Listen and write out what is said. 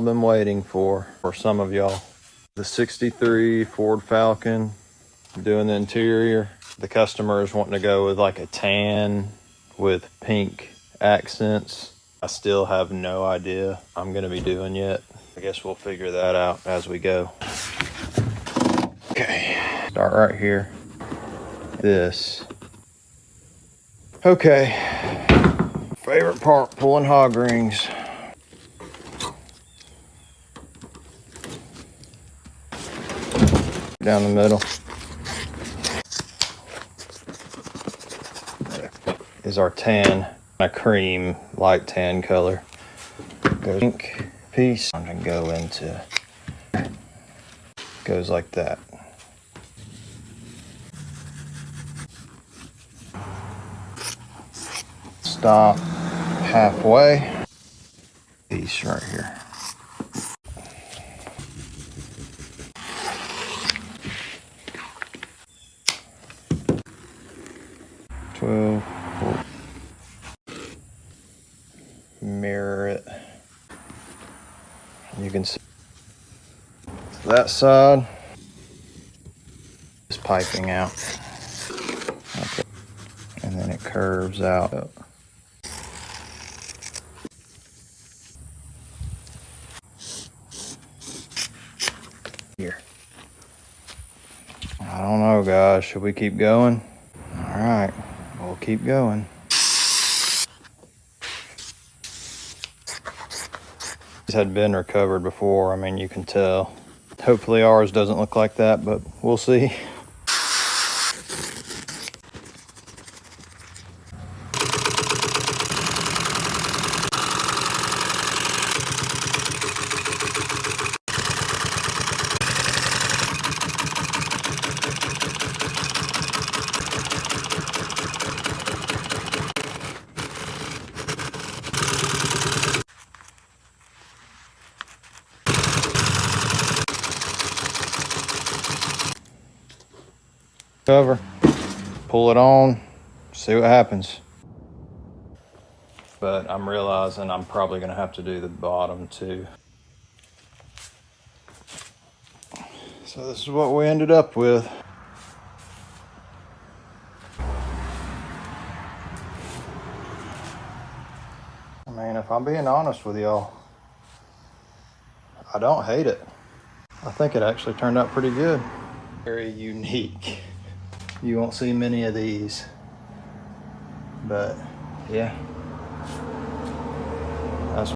I've been waiting for some of y'all. The 63 Ford Falcon, doing the interior. The customer is wanting to go with like a tan with pink accents. I still have no idea I'm gonna be doing yet. I guess we'll figure that out as we go. Okay, start right here. This. Okay, favorite part, pulling hog rings. Down the middle is our tan, a cream, light tan color. Goes pink piece and go into, goes like that. Stop halfway. Piece right here. Mirror it. You can see that side is piping out. Okay. And then it curves out. Here. I don't know, guys. Should we keep going? All right, we'll keep going. These had been recovered before. I mean, you can tell. Hopefully ours doesn't look like that, but we'll see. Cover, pull it on, see what happens. But I'm realizing I'm probably gonna have to do the bottom too. So this is what we ended up with. I mean, if I'm being honest with y'all, I don't hate it. I think it actually turned out pretty good. Very unique. You won't see many of these, but yeah.